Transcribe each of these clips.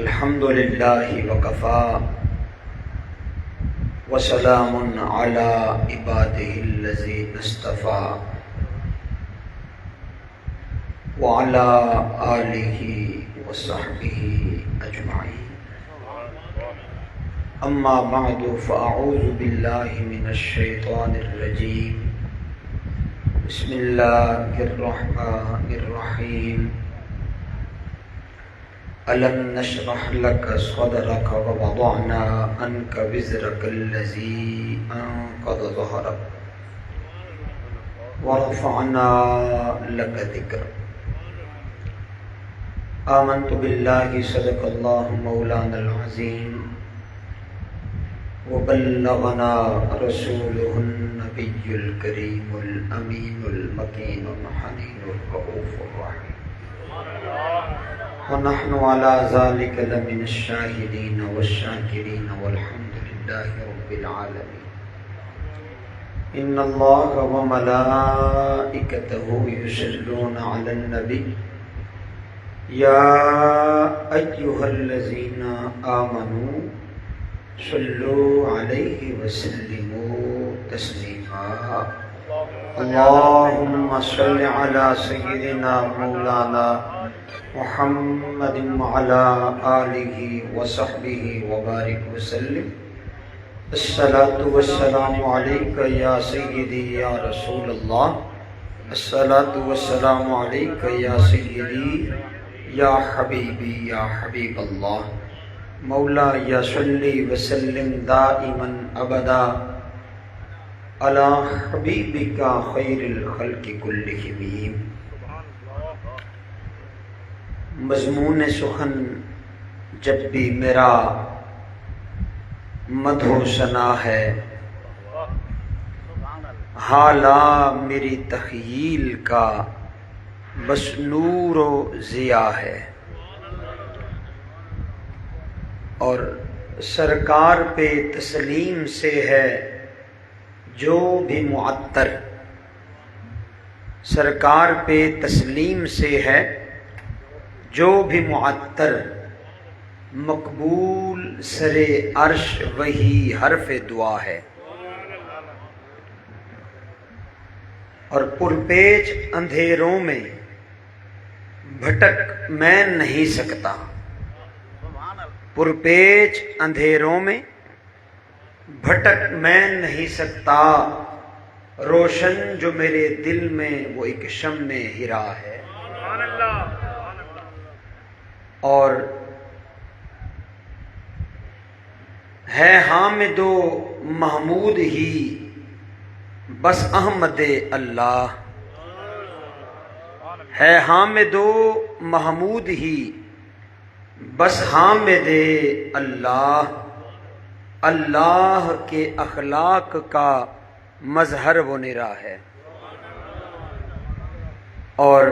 الحمد للہ وکفا وسلام علی عباده الذین اصطفى وعلى آلہ وصحبہ اجمعین اما بعد فاعوذ باللہ من الشیطان الرجیم بسم اللہ الرحمن الرحیم ألم نشرح لك صدرك ووضعنا عنك وزرك الذي أنقض ظهرك ورفعنا لك ذكرك آمنت بالله صدق الله مولانا العظيم وبلغنا رسوله النبي الكريم الأمين المكين الحنين الرؤوف الرحيم ونحن على ذلك لمن الشاهدين والشاكرين والحمد لله رب العالمين إن الله وملائكته يصلون على النبي يا أيها الذين آمنوا صلوا عليه وسلموا تسليما اللهم صل على سيدنا مولانا محمد وعلى آلہ وصحبہ وبارک وسلم الصلاۃ والسلام علیک یا سیدی یا رسول اللہ الصلاۃ والسلام علیک یا سیدی یا حبیبی یا حبیب اللہ مولا یا صلی وسلم دائما ابدا علی حبیبک خیر الخلق کلہم۔ مضمون سخن جب بھی میرا مدح و ثنا ہے، حالا میری تخیل کا بس نور و ضیاء ہے، اور سرکار پہ تسلیم سے ہے جو بھی معطر، سرکار پہ تسلیم سے ہے جو بھی معطر، مقبول سر عرش وہی حرف دعا ہے، اور پرپیچ اندھیروں میں بھٹک میں نہیں سکتا، پرپیچ اندھیروں میں بھٹک میں نہیں سکتا، روشن جو میرے دل میں وہ ایک شمع ہرا ہے، اور ہے حامد و محمود ہی بس احمد اللہ، ہے حامد و محمود ہی بس حامد اللہ، اللہ کے اخلاق کا مظہر وہ نرا ہے، اور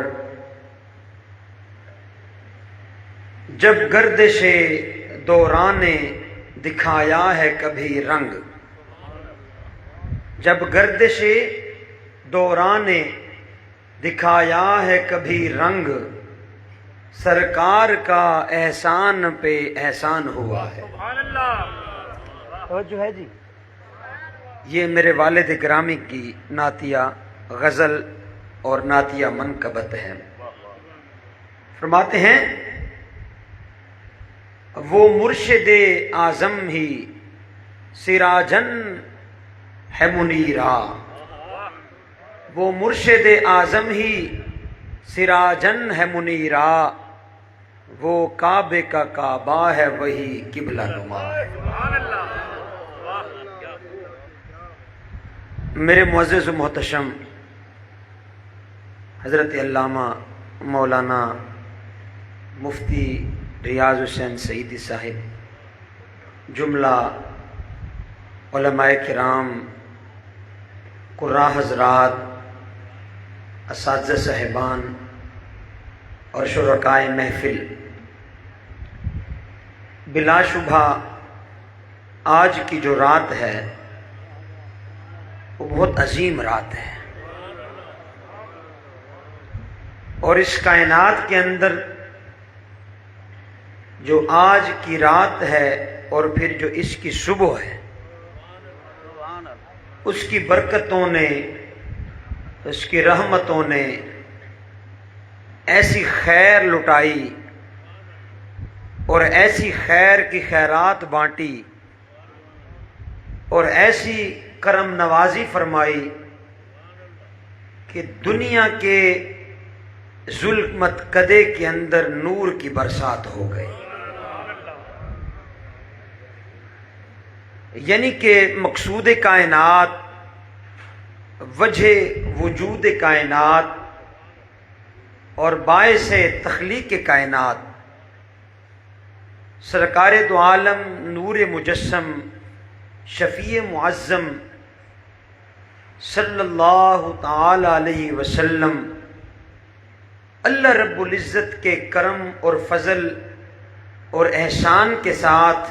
جب گردش دوران دکھایا ہے کبھی رنگ، جب گردش دوران دکھایا ہے کبھی رنگ، سرکار کا احسان پہ احسان ہوا ہے۔ جو ہے جی یہ میرے والد گرامی کی نعتیہ غزل اور نعتیہ منقبت ہے۔ فرماتے ہیں وہ مرشد اعظم ہی سراجن ہے منیرا، وہ مرشد اعظم ہی سراجن ہے منیرا، وہ کعبے کا کعبہ ہے وہی قبلہ نما ہے۔ میرے معزز و محتشم حضرت علامہ مولانا مفتی ریاض حسین سعیدی صاحب، جملہ علماء کرام، قراء حضرات، اساتذہ صاحبان اور شرکائے محفل، بلا شبہ آج کی جو رات ہے وہ بہت عظیم رات ہے، اور اس کائنات کے اندر جو آج کی رات ہے اور پھر جو اس کی صبح ہے، اس کی برکتوں نے، اس کی رحمتوں نے ایسی خیر لٹائی اور ایسی خیر کی خیرات بانٹی اور ایسی کرم نوازی فرمائی کہ دنیا کے ظلمت کدے کے اندر نور کی برسات ہو گئی۔ یعنی کہ مقصود کائنات، وجہ وجود کائنات اور باعث تخلیق کائنات سرکار دو عالم نور مجسم شفیع معظم صلی اللہ تعالی علیہ وسلم اللہ رب العزت کے کرم اور فضل اور احسان کے ساتھ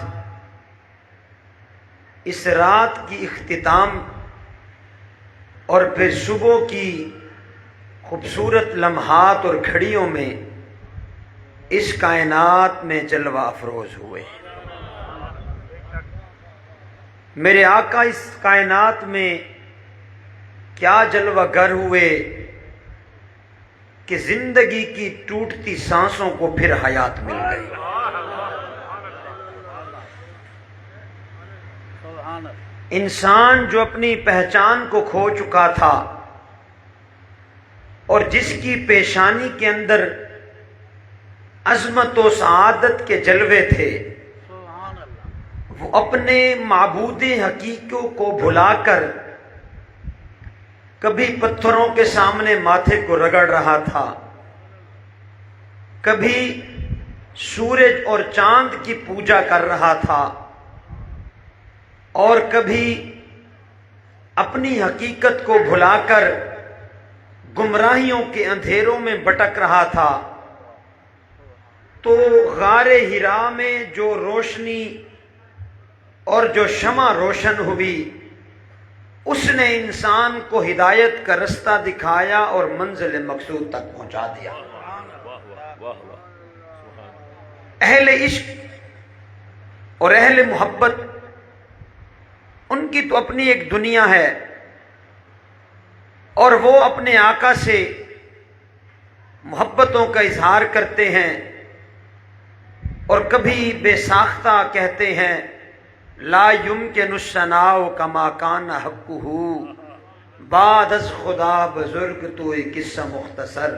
اس رات کی اختتام اور پھر صبح کی خوبصورت لمحات اور گھڑیوں میں اس کائنات میں جلوہ افروز ہوئے۔ میرے آقا اس کائنات میں کیا جلوہ گر ہوئے کہ زندگی کی ٹوٹتی سانسوں کو پھر حیات مل گئی۔ انسان جو اپنی پہچان کو کھو چکا تھا اور جس کی پیشانی کے اندر عظمت و سعادت کے جلوے تھے، وہ اپنے معبود حقیقیوں کو بھلا کر کبھی پتھروں کے سامنے ماتھے کو رگڑ رہا تھا، کبھی سورج اور چاند کی پوجا کر رہا تھا، اور کبھی اپنی حقیقت کو بھلا کر گمراہیوں کے اندھیروں میں بھٹک رہا تھا، تو غار حرا میں جو روشنی اور جو شمع روشن ہوئی، اس نے انسان کو ہدایت کا رستہ دکھایا اور منزل مقصود تک پہنچا دیا۔ اہل عشق اور اہل محبت، ان کی تو اپنی ایک دنیا ہے اور وہ اپنے آقا سے محبتوں کا اظہار کرتے ہیں اور کبھی بے ساختہ کہتے ہیں لا یمکن الثناء کما کان حقہ بعد از خدا بزرگ تو قصہ مختصر،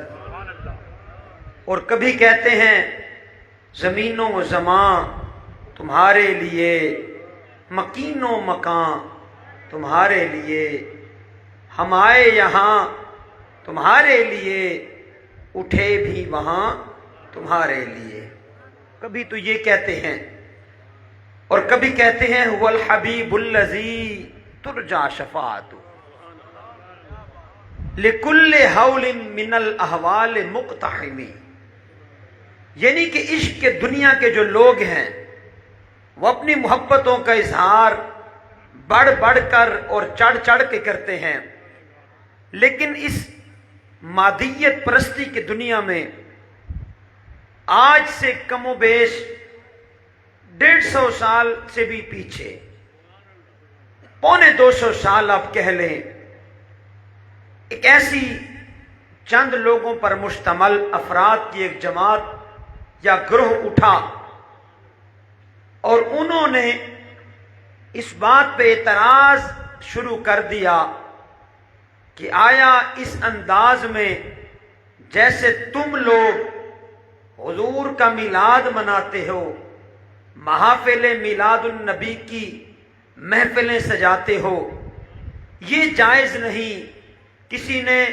اور کبھی کہتے ہیں زمین و زمان تمہارے لیے، مکین و مکان تمہارے لیے، ہم آئے یہاں تمہارے لیے، اٹھے بھی وہاں تمہارے لیے۔ کبھی تو یہ کہتے ہیں اور کبھی کہتے ہیں هو الحبیب الذی ترجا شفاعتہ لکل حول من الاحوال مقتحم، یعنی کہ عشق کے دنیا کے جو لوگ ہیں وہ اپنی محبتوں کا اظہار بڑھ بڑھ کر اور چڑھ چڑھ کے کرتے ہیں، لیکن اس مادیت پرستی کی دنیا میں آج سے کم و بیش 150 سال سے بھی پیچھے، 250 سال آپ کہہ لیں، ایک ایسی چند لوگوں پر مشتمل افراد کی ایک جماعت یا گروہ اٹھا اور انہوں نے اس بات پہ اعتراض شروع کر دیا کہ آیا اس انداز میں جیسے تم لوگ حضور کا میلاد مناتے ہو، محافل میلاد النبی کی محفلیں سجاتے ہو، یہ جائز نہیں، کسی نے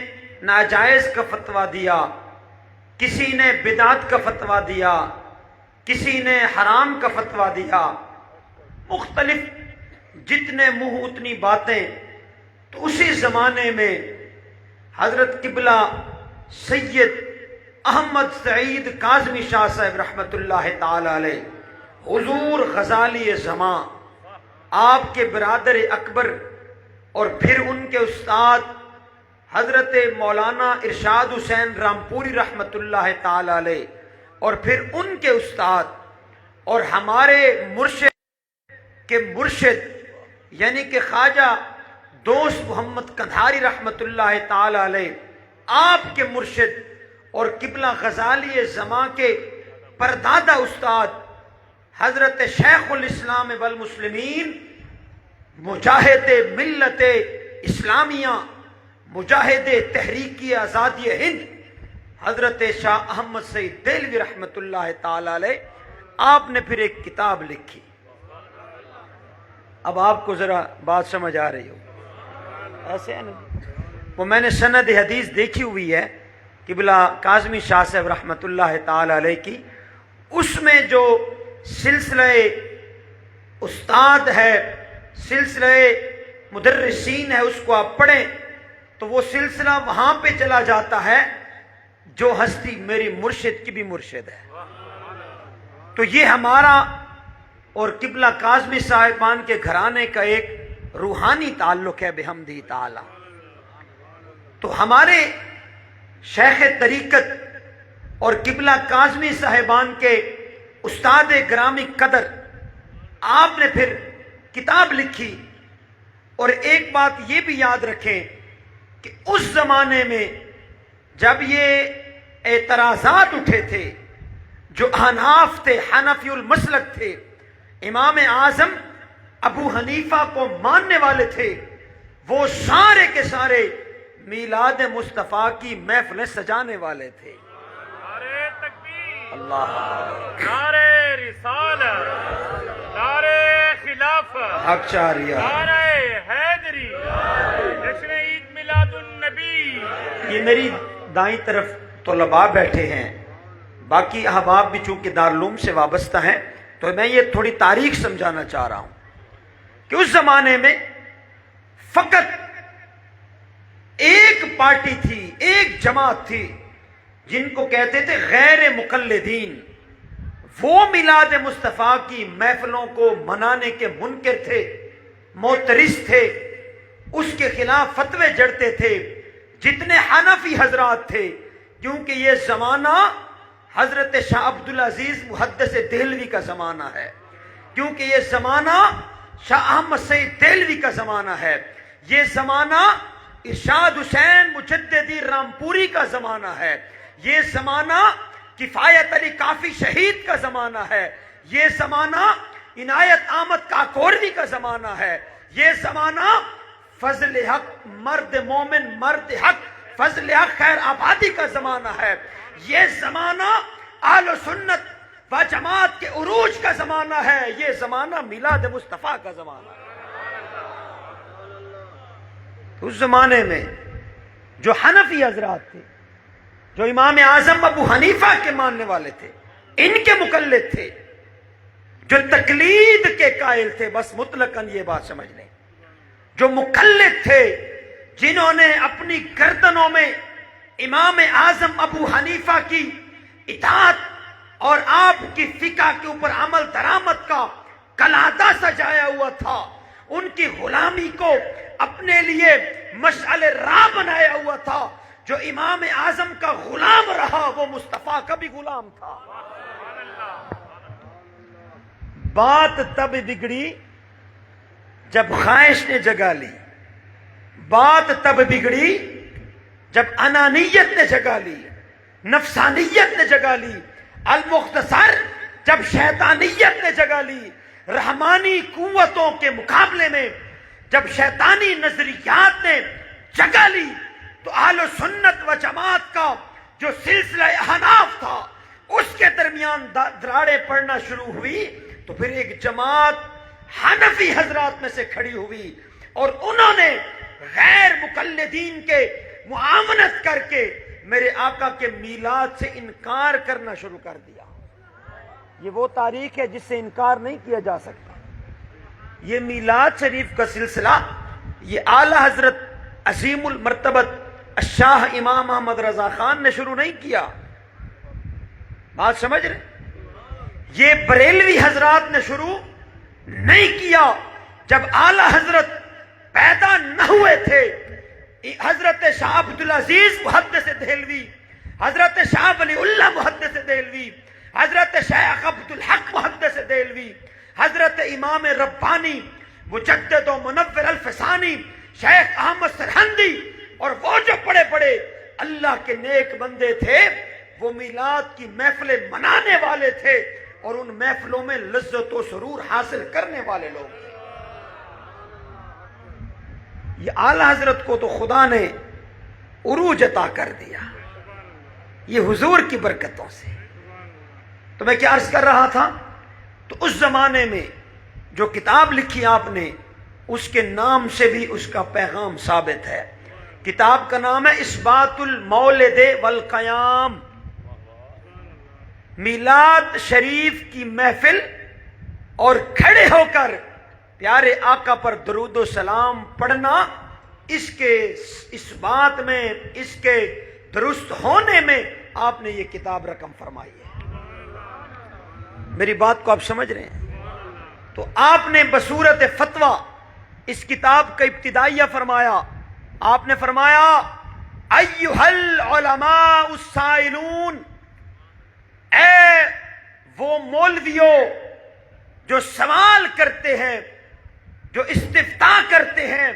ناجائز کا فتویٰ دیا، کسی نے بدعت کا فتویٰ دیا، کسی نے حرام کا فتویٰ دیا، مختلف جتنے منہ اتنی باتیں۔ تو اسی زمانے میں حضرت قبلہ سید احمد سعید کاظمی شاہ صاحب رحمۃ اللہ تعالی علیہ، حضور غزالی زماں، آپ کے برادر اکبر اور پھر ان کے استاد حضرت مولانا ارشاد حسین رامپوری رحمۃ اللہ تعالی علیہ اور پھر ان کے استاد اور ہمارے مرشد کے مرشد یعنی کہ خواجہ دوست محمد قندھاری رحمت اللہ تعالی علیہ، آپ کے مرشد اور قبلہ غزالی زماں کے پردادا استاد حضرت شیخ الاسلام والمسلمین، مجاہد ملت اسلامیہ، مجاہد تحریکی آزادی ہند، حضرت شاہ احمد سعید دہلوی رحمت اللہ تعالی علیہ، آپ نے پھر ایک کتاب لکھی۔ اب آپ کو ذرا بات سمجھ آ رہی ہو، ایسے ہے نا، وہ میں نے سند حدیث دیکھی ہوئی ہے قبلہ کاظمی شاہ صاحب رحمت اللہ تعالی علیہ کی، اس میں جو سلسلہ استاد ہے، سلسلہ مدرسین ہے، اس کو آپ پڑھیں تو وہ سلسلہ وہاں پہ چلا جاتا ہے جو ہستی میری مرشد کی بھی مرشد ہے۔ تو یہ ہمارا اور قبلہ کاظمی صاحبان کے گھرانے کا ایک روحانی تعلق ہے بحمدہ تعالی۔ تو ہمارے شیخ طریقت اور قبلہ کاظمی صاحبان کے استاد گرامی قدر، آپ نے پھر کتاب لکھی۔ اور ایک بات یہ بھی یاد رکھیں کہ اس زمانے میں جب یہ اعتراضات اٹھے تھے، جو احناف تھے، حنفی المسلک تھے، امام اعظم ابو حنیفہ کو ماننے والے تھے، وہ سارے کے سارے میلاد مصطفیٰ کی محفلیں سجانے والے تھے۔ نعرہ تکبیر، اللہ نعرہ رسالت، نعرہ خلافت، حق چاریہ، نعرہ حیدری، جشن عید میلاد النبی۔ یہ میری دائیں طرف طلباء بیٹھے ہیں، باقی احباب بھی چونکہ دارالعلوم سے وابستہ ہیں، تو میں یہ تھوڑی تاریخ سمجھانا چاہ رہا ہوں کہ اس زمانے میں فقط ایک پارٹی تھی، ایک جماعت تھی، جن کو کہتے تھے غیر مقلدین۔ وہ میلاد مصطفیٰ کی محفلوں کو منانے کے منکر تھے، معترض تھے، اس کے خلاف فتوے جڑتے تھے جتنے حنفی حضرات تھے، کیونکہ یہ زمانہ حضرت شاہ عبدالعزیز محدث دہلوی کا زمانہ ہے، کیونکہ یہ زمانہ شاہ احمد سعید دہلوی کا زمانہ ہے، یہ زمانہ ارشاد حسین مجددی رامپوری کا زمانہ ہے، یہ زمانہ کفایت علی کافی شہید کا زمانہ ہے، یہ زمانہ عنایت احمد کاکوروی کا زمانہ ہے، یہ زمانہ فضل حق مرد مومن مرد حق فضل حق خیر آبادی کا زمانہ ہے، یہ زمانہ اہل سنت و جماعت کے عروج کا زمانہ ہے، یہ زمانہ میلاد مصطفیٰ کا زمانہ ہے۔ اس زمانے میں جو حنفی حضرات تھے، جو امام اعظم ابو حنیفہ کے ماننے والے تھے، ان کے مقلد تھے، جو تقلید کے قائل تھے، بس مطلقاً یہ بات سمجھ لیں، جو مقلد تھے، جنہوں نے اپنی گردنوں میں امام اعظم ابو حنیفہ کی اطاعت اور آپ کی فقہ کے اوپر عمل درآمد کا کلادہ سجایا ہوا تھا، ان کی غلامی کو اپنے لیے مشعل راہ بنایا ہوا تھا، جو امام اعظم کا غلام رہا وہ مصطفیٰ کا بھی غلام تھا۔ بات تب بگڑی جب خواہش نے جگہ لی، بات تب بگڑی جب انانیت نے جگہ لی، نفسانیت نے جگہ لی، المختصر جب شیطانیت نے جگہ لی، رحمانی قوتوں کے مقابلے میں جب شیطانی نظریات نے جگہ لی، تو اہل سنت و جماعت کا جو سلسلہ احناف تھا اس کے درمیان دراڑیں پڑنا شروع ہوئی، تو پھر ایک جماعت حنفی حضرات میں سے کھڑی ہوئی اور انہوں نے غیر مقلدین کے معاونت کر کے میرے آقا کے میلاد سے انکار کرنا شروع کر دیا۔ یہ وہ تاریخ ہے جس سے انکار نہیں کیا جا سکتا۔ یہ میلاد شریف کا سلسلہ یہ اعلی حضرت عظیم المرتبت الشاہ امام احمد رضا خان نے شروع نہیں کیا، بات سمجھ رہے؟ یہ بریلوی حضرات نے شروع نہیں کیا۔ جب اعلی حضرت پیدا نہ ہوئے تھے، حضرت شاہ عبدالعزیز محدث دہلوی، حضرت شاہ ولی اللہ محدث دہلوی، حضرت شیخ عبدالحق محدث بریلوی، حضرت امام ربانی مجدد و منور الفسانی، شیخ احمد سرہندی، اور وہ جو بڑے بڑے اللہ کے نیک بندے تھے وہ میلاد کی محفلیں منانے والے تھے اور ان محفلوں میں لذت و سرور حاصل کرنے والے لوگ تھے۔ یہ اعلی حضرت کو تو خدا نے عروج عطا کر دیا، یہ حضور کی برکتوں سے۔ تو میں کیا عرض کر رہا تھا، تو اس زمانے میں جو کتاب لکھی آپ نے اس کے نام سے بھی اس کا پیغام ثابت ہے۔ کتاب کا نام ہے اثبات المولد والقیام، میلاد شریف کی محفل اور کھڑے ہو کر پیارے آقا پر درود و سلام پڑھنا، اس کے اس بات میں، اس کے درست ہونے میں آپ نے یہ کتاب رقم فرمائی ہے۔ میری بات کو آپ سمجھ رہے ہیں؟ تو آپ نے بصورت فتویٰ اس کتاب کا ابتدائیہ فرمایا، آپ نے فرمایا ایھا العلماء السائلون، اے وہ مولویوں جو سوال کرتے ہیں، جو استفتاء کرتے ہیں،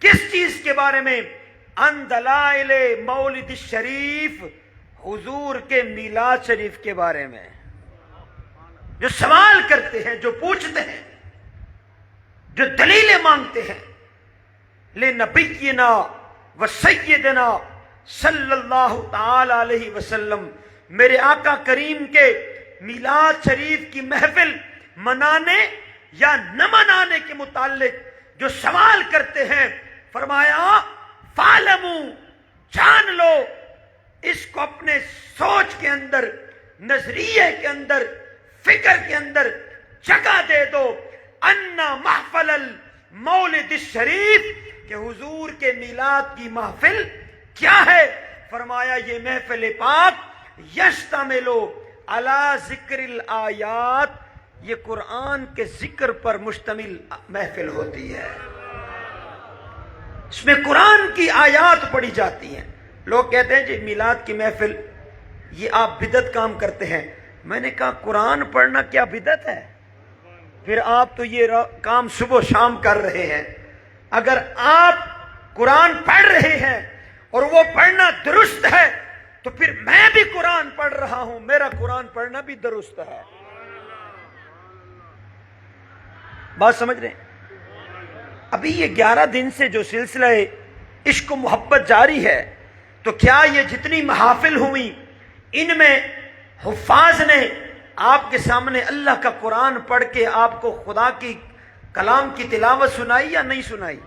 کس چیز کے بارے میں؟ عن دلائل مولد الشریف، حضور کے میلاد شریف کے بارے میں جو سوال کرتے ہیں، جو پوچھتے ہیں، جو دلیلیں مانگتے ہیں، لنبینا و سیدنا صلی اللہ تعالی علیہ وسلم، میرے آقا کریم کے میلاد شریف کی محفل منانے یا نہ منانے کے متعلق جو سوال کرتے ہیں، فرمایا فَعْلَمُوا، جان لو، اس کو اپنے سوچ کے اندر، نظریے کے اندر، فکر کے اندر جگہ دے دو، ان محفل المولد الشریف، کہ حضور کے میلاد کی محفل کیا ہے؟ فرمایا یہ محفل پاک یشتمل علی ذکر الآیات، یہ قرآن کے ذکر پر مشتمل محفل ہوتی ہے، اس میں قرآن کی آیات پڑھی جاتی ہیں۔ لوگ کہتے ہیں جی میلاد کی محفل یہ آپ بدعت کام کرتے ہیں، میں نے کہا قرآن پڑھنا کیا بدعت ہے؟ پھر آپ تو یہ کام صبح و شام کر رہے ہیں۔ اگر آپ قرآن پڑھ رہے ہیں اور وہ پڑھنا درست ہے تو پھر میں بھی قرآن پڑھ رہا ہوں، میرا قرآن پڑھنا بھی درست ہے۔ بات سمجھ رہے ہیں؟ ابھی یہ 11 دن سے جو سلسلہ عشق و محبت جاری ہے، تو کیا یہ جتنی محافل ہوئی ان میں حفاظ نے آپ کے سامنے اللہ کا قرآن پڑھ کے آپ کو خدا کی کلام کی تلاوت سنائی یا نہیں سنائی؟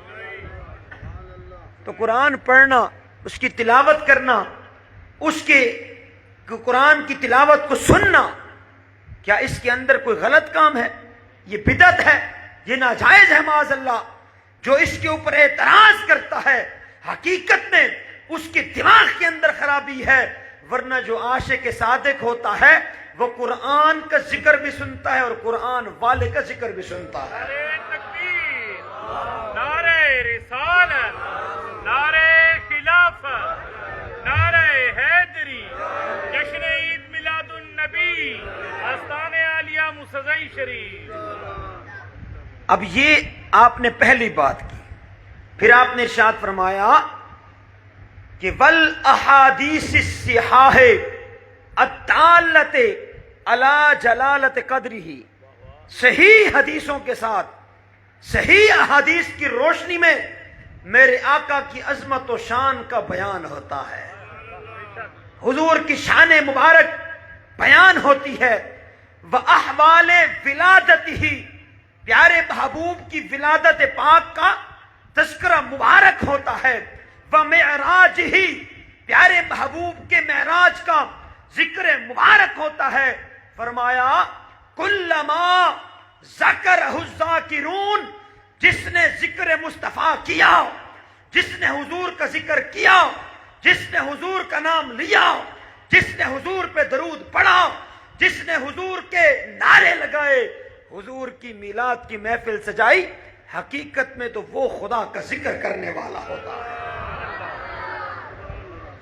تو قرآن پڑھنا، اس کی تلاوت کرنا، اس کے قرآن کی تلاوت کو سننا، کیا اس کے اندر کوئی غلط کام ہے؟ یہ بدعت ہے، یہ ناجائز ہے معاذ اللہ۔ جو اس کے اوپر اعتراض کرتا ہے حقیقت میں اس کے دماغ کے اندر خرابی ہے، ورنہ جو عاشق صادق ہوتا ہے وہ قرآن کا ذکر بھی سنتا ہے اور قرآن والے کا ذکر بھی سنتا ہے۔ نعرہ تکبیر، نعرہ رسالت، نعرہ خلافت، نعرہ حیدری، جشن عید میلاد النبی، آستان عالیہ مصطفی شریف۔ اب یہ آپ نے پہلی بات کی، پھر آپ نے ارشاد فرمایا کہ والاحادیث الصحاح الدالۃ علی جلالۃ قدرہ، صحیح حدیثوں کے ساتھ، صحیح احادیث کی روشنی میں میرے آقا کی عظمت و شان کا بیان ہوتا ہے، حضور کی شان مبارک بیان ہوتی ہے، وَأَحْوَالِ وِلَادَتِهِ، پیارے محبوب کی ولادت پاک کا تذکرہ مبارک ہوتا ہے، وَمِعْرَاجِهِ، پیارے محبوب کے معراج کا ذکر مبارک ہوتا ہے۔ فرمایا کلما ذکرہ الذاکرون، جس نے ذکر مصطفیٰ کیا، جس نے حضور کا ذکر کیا، جس نے حضور کا نام لیا، جس نے حضور پہ درود پڑھا، جس نے حضور کے نعرے لگائے، حضور کی میلاد کی محفل سجائی، حقیقت میں تو وہ خدا کا ذکر کرنے والا ہوتا ہے۔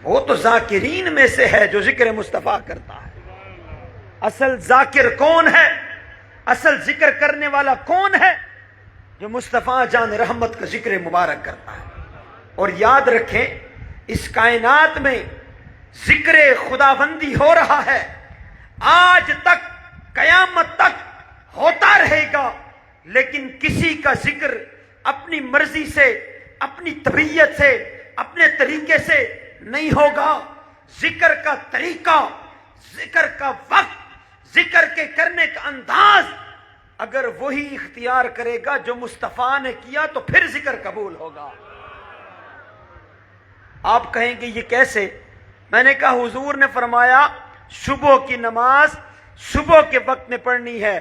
وہ تو ذاکرین میں سے ہے جو ذکر مصطفیٰ کرتا ہے۔ اصل ذاکر کون ہے؟ اصل ذکر کرنے والا کون ہے؟ جو مصطفیٰ جان رحمت کا ذکر مبارک کرتا ہے. اور یاد رکھیں اس کائنات میں ذکر خداوندی ہو رہا ہے، آج تک قیامت تک ہوتا رہے گا، لیکن کسی کا ذکر اپنی مرضی سے، اپنی طبیعت سے، اپنے طریقے سے نہیں ہوگا. ذکر کا طریقہ، ذکر کا وقت، ذکر کے کرنے کا انداز اگر وہی اختیار کرے گا جو مصطفیٰ نے کیا تو پھر ذکر قبول ہوگا. آپ کہیں گے یہ کیسے؟ میں نے کہا حضور نے فرمایا صبح کی نماز صبح کے وقت میں پڑھنی ہے،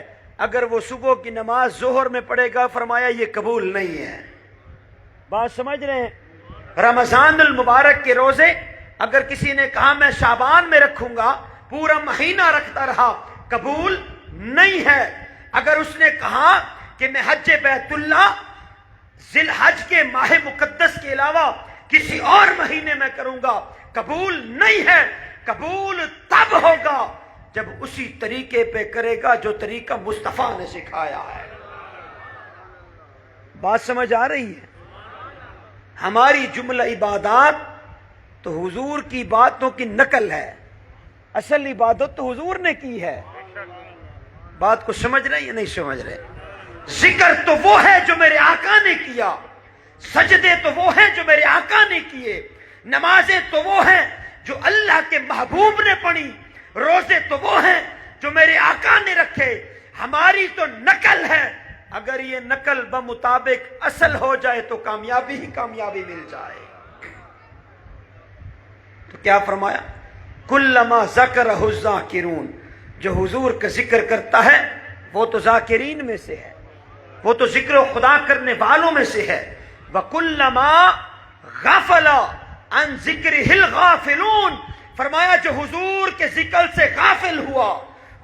اگر وہ صبح کی نماز ظہر میں پڑھے گا فرمایا یہ قبول نہیں ہے. بات سمجھ رہے ہیں؟ رمضان المبارک کے روزے اگر کسی نے کہا میں شعبان میں رکھوں گا، پورا مہینہ رکھتا رہا، قبول نہیں ہے. اگر اس نے کہا کہ میں حج بیت اللہ ذی الحج کے ماہ مقدس کے علاوہ کسی اور مہینے میں کروں گا، قبول نہیں ہے. قبول تب ہوگا جب اسی طریقے پہ کرے گا جو طریقہ مصطفیٰ نے سکھایا ہے. بات سمجھ آ رہی ہے؟ ہماری جملہ عبادات تو حضور کی باتوں کی نقل ہے، اصل عبادت تو حضور نے کی ہے. بات کو سمجھ رہے یا نہیں سمجھ رہے؟ ذکر تو وہ ہے جو میرے آقا نے کیا، سجدے تو وہ ہیں جو میرے آقا نے کیے، نمازیں تو وہ ہیں جو اللہ کے محبوب نے پڑھی، روزے تو وہ ہیں جو میرے آقا نے رکھے. ہماری تو نقل ہے، اگر یہ نقل بمطابق اصل ہو جائے تو کامیابی ہی کامیابی مل جائے. تو کیا فرمایا؟ کلما ذکرہ الذاکرون، جو حضور کا ذکر کرتا ہے وہ تو ذاکرین میں سے ہے، وہ تو ذکر خدا کرنے والوں میں سے ہے. وَكُلَّمَا غَفَلَ عَنْ ذِكْرِهِ الْغَافِلُونَ، فرمایا جو حضور کے ذکر سے غافل ہوا،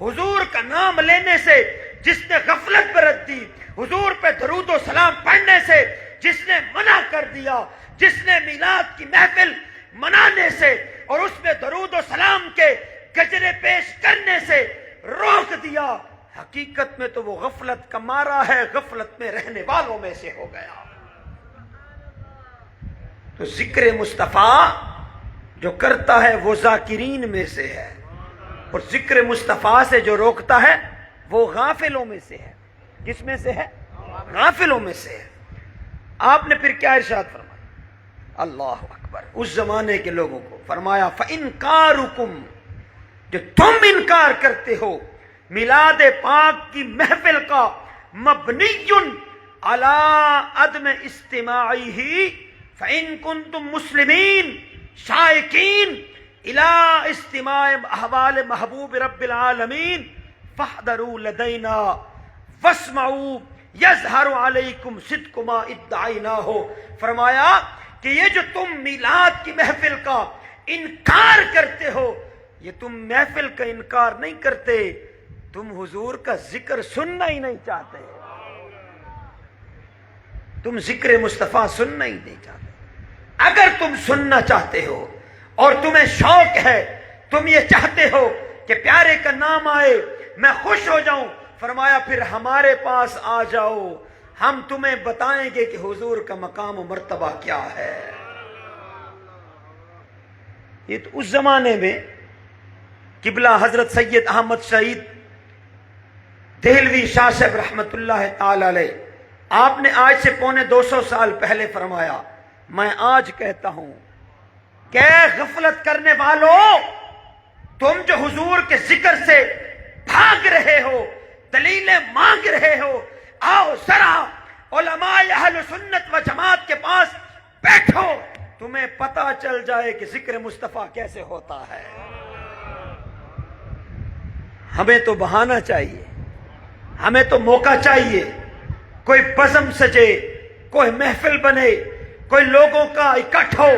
حضور کا نام لینے سے جس نے غفلت برت دی، حضور پہ درود و سلام پڑھنے سے جس نے منع کر دیا، جس نے میلاد کی محفل منانے سے اور اس میں درود و سلام کے گجرے پیش کرنے سے روک دیا، حقیقت میں تو وہ غفلت کا مارا ہے، غفلت میں رہنے والوں میں سے ہو گیا. تو ذکر مصطفیٰ جو کرتا ہے وہ ذاکرین میں سے ہے، اور ذکر مصطفیٰ سے جو روکتا ہے وہ غافلوں میں سے ہے. کس میں سے ہے؟ غافلوں میں سے ہے. آپ نے پھر کیا ارشاد فرمایا؟ اللہ اکبر. اس زمانے کے لوگوں کو فرمایا فَإِنْكَارُكُمْ، جو تم انکار کرتے ہو میلاد پاک کی محفل کا، مبنی علی عدم استماعہ فإن کنتم مسلمین شائقین الی استماع احوال محبوب رب العالمین فاحضروا لدینا واسمعوا یظہر علیکم صدق ما ادعیناہ. فرمایا کہ یہ جو تم میلاد کی محفل کا انکار کرتے ہو، یہ تم محفل کا انکار نہیں کرتے، تم حضور کا ذکر سننا ہی نہیں چاہتے، تم ذکر مصطفیٰ سننا ہی نہیں چاہتے. اگر تم سننا چاہتے ہو اور تمہیں شوق ہے، تم یہ چاہتے ہو کہ پیارے کا نام آئے، میں خوش ہو جاؤں، فرمایا پھر ہمارے پاس آ جاؤ، ہم تمہیں بتائیں گے کہ حضور کا مقام و مرتبہ کیا ہے. یہ تو اس زمانے میں قبلہ حضرت سید احمد شہید دہلوی شاہ صاحب رحمت اللہ تعالی علیہ، آپ نے آج سے پونے 200 سال پہلے فرمایا، میں آج کہتا ہوں کہ غفلت کرنے والوں، تم جو حضور کے ذکر سے بھاگ رہے ہو، دلیلیں مانگ رہے ہو، آؤ ذرا علماء اہل سنت و جماعت کے پاس بیٹھو، تمہیں پتہ چل جائے کہ ذکر مصطفیٰ کیسے ہوتا ہے. ہمیں تو بہانہ چاہیے، ہمیں تو موقع چاہیے، کوئی بزم سجے، کوئی محفل بنے، کوئی لوگوں کا اکٹھ ہو،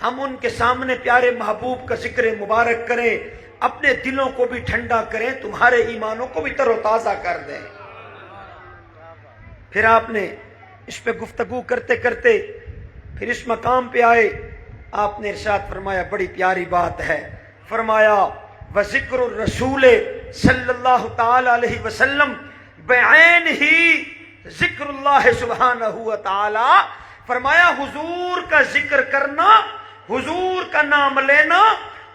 ہم ان کے سامنے پیارے محبوب کا ذکر مبارک کریں، اپنے دلوں کو بھی ٹھنڈا کریں، تمہارے ایمانوں کو بھی تر و تازہ کر دیں. پھر آپ نے اس پہ گفتگو کرتے کرتے پھر اس مقام پہ آئے، آپ نے ارشاد فرمایا بڑی پیاری بات ہے، فرمایا وَذِكْرُ الرَّسُولِ صلی اللہ تعالی علیہ وسلم بعین ہی ذکر اللہ سبحانہ و تعالی. فرمایا حضور کا ذکر کرنا، حضور کا نام لینا،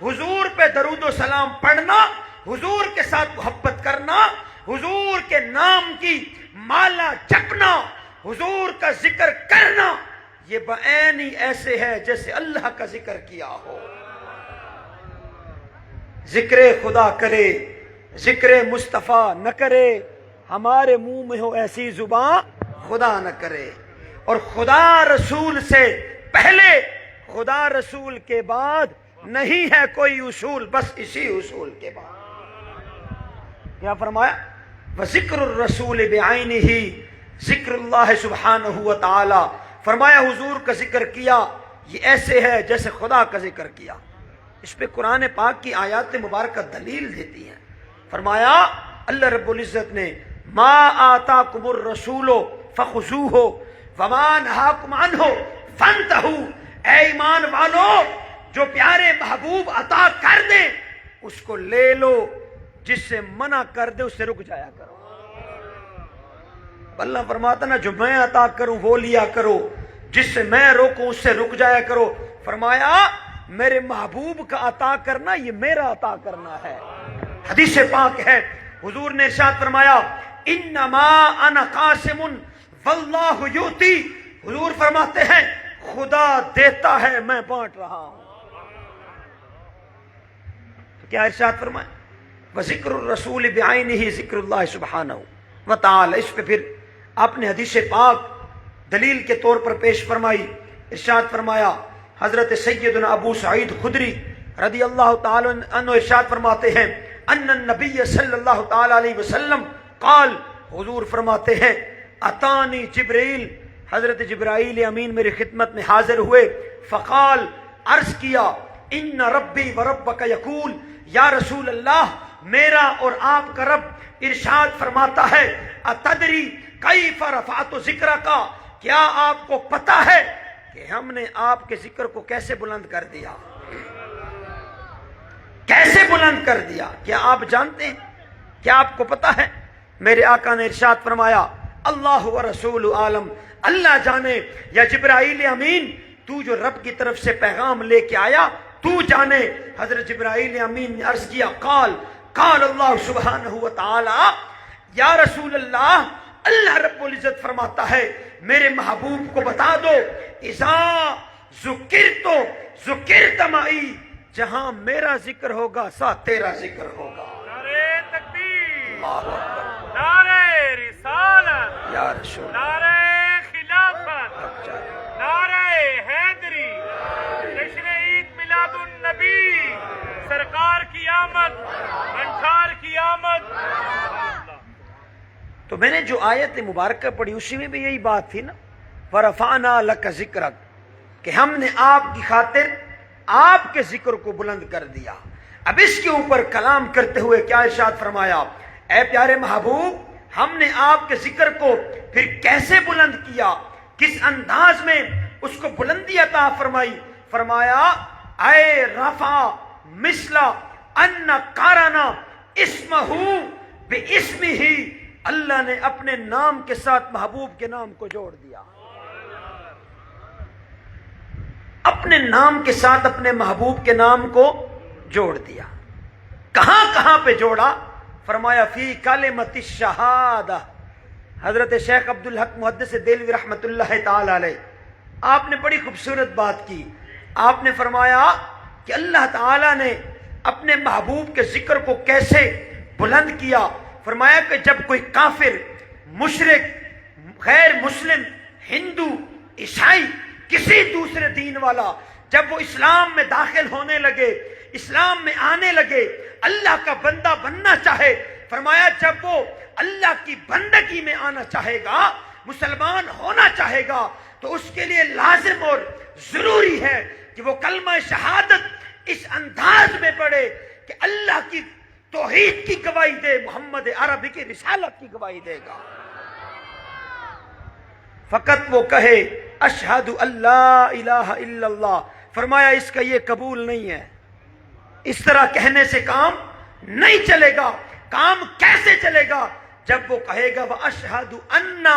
حضور پہ درود و سلام پڑھنا، حضور کے ساتھ محبت کرنا، حضور کے نام کی مالا جپنا، حضور کا ذکر کرنا، یہ بعین ہی ایسے ہے جیسے اللہ کا ذکر کیا ہو. ذکر خدا کرے، ذکر مصطفیٰ نہ کرے، ہمارے منہ میں ہو ایسی زبان خدا نہ کرے. اور خدا رسول سے پہلے، خدا رسول کے بعد نہیں ہے کوئی اصول، بس اسی اصول کے بعد. کیا فرمایا؟ وذکر الرسول بعینہ ذکر اللہ سبحانہ و تعالی. فرمایا حضور کا ذکر کیا یہ ایسے ہے جیسے خدا کا ذکر کیا. اس پہ قرآن پاک کی آیات مبارکہ دلیل دیتی ہیں. فرمایا اللہ رب العزت نے ما آتاکم الرسول فخذوہ وما نہاکم عنہ فانتہوا. اے ایمان والو، جو پیارے محبوب عطا کر دیں اس کو لے لو، جس سے منع کر دے اس سے رک جایا کرو. اللہ فرماتا نا جو میں عطا کروں وہ لیا کرو، جس سے میں روکوں اس سے رک جایا کرو. فرمایا میرے محبوب کا عطا کرنا یہ میرا عطا کرنا ہے. حدیث پاک ہے، حضور نے ارشاد فرمایا انما انا قاسم واللہ یؤتی. حضور فرماتے ہیں خدا دیتا ہے میں بانٹ رہا ہوں. تو کیا ارشاد فرمایا؟ وذکر الرسول بعینہ ذکر اللہ سبحانہ و تعالی. اس پہ پھر آپ نے حدیث پاک دلیل کے طور پر پیش فرمائی. ارشاد فرمایا حضرت سیدنا ابو سعید خدری رضی اللہ تعالی عنہ ارشاد فرماتے ہیں ان النبی صلی اللہ تعالی علیہ وسلم قال. حضور فرماتے ہیں اتانی جبرائیل، حضرت جبرائیل امین میری خدمت میں حاضر ہوئے. فقال، عرض کیا ان ربی و ربک یقول. یا رسول اللہ، میرا اور آپ کا رب ارشاد فرماتا ہے اتدری کیف رفعت ذکرک. کیا آپ کو پتا ہے کہ ہم نے آپ کے ذکر کو کیسے بلند کر دیا؟ کیسے بلند کر دیا؟ کیا آپ جانتے ہیں؟ کیا آپ کو پتا ہے؟ میرے آقا نے ارشاد فرمایا اللہ و رسول عالم. اللہ جانے یا جبرائیل امین تو جو رب کی طرف سے پیغام لے کے آیا تو جانے. حضرت جبرائیل امین نے عرض کیا قال اللہ سبحانہ و تعالی. یا رسول اللہ، اللہ رب العزت فرماتا ہے میرے محبوب کو بتا دو اذا ذکرت ذکرت معی. جہاں میرا ذکر ہوگا ساتھ تیرا ذکر ہوگا. نعرہ تکبیر، اللہ اکبر، نعرہ رسالت، یا رسول نعرہ خلافت، نعرہ حیدری، جشن عید میلاد النبی، سرکار کی آمد، انٹھار کی آمد. تو میں نے جو آیت مبارکہ پڑھی اسی میں بھی یہی بات تھی نا، ورفعنا لک ذکرک، کہ ہم نے آپ کی خاطر آپ کے ذکر کو بلند کر دیا. اب اس کے اوپر کلام کرتے ہوئے کیا ارشاد فرمایا؟ اے پیارے محبوب، ہم نے آپ کے ذکر کو پھر کیسے بلند کیا، کس انداز میں اس کو بلندی عطا فرمائی؟ فرمایا اے رفع مثل ان قارنا اسمہ باسمہ. اللہ نے اپنے نام کے ساتھ محبوب کے نام کو جوڑ دیا. اپنے نام کے ساتھ اپنے محبوب کے نام کو جوڑ دیا. کہاں کہاں پہ جوڑا؟ فرمایا فی کلمۃ الشہادہ. حضرت شیخ عبدالحق محدث دہلوی رحمۃ اللہ تعالی علیہ، آپ نے بڑی خوبصورت بات کی. آپ نے فرمایا کہ اللہ تعالی نے اپنے محبوب کے ذکر کو کیسے بلند کیا. فرمایا کہ جب کوئی کافر، مشرک، غیر مسلم، ہندو، عیسائی، کسی دوسرے دین والا جب وہ اسلام میں داخل ہونے لگے، اسلام میں آنے لگے، اللہ کا بندہ بننا چاہے، فرمایا جب وہ اللہ کی بندگی میں آنا چاہے گا، مسلمان ہونا چاہے گا، تو اس کے لیے لازم اور ضروری ہے کہ وہ کلمہ شہادت اس انداز میں پڑھے کہ اللہ کی توحید کی گواہی دے، محمد عربی کی رسالت کی گواہی دے گا. فقط وہ کہے اشہد اللہ الہ الا اللہ. فرمایا اس کا یہ قبول نہیں ہے. اس طرح کہنے سے کام نہیں چلے گا. کام کیسے چلے گا؟ جب وہ کہے گا وَأَشْهَدُ أَنَّ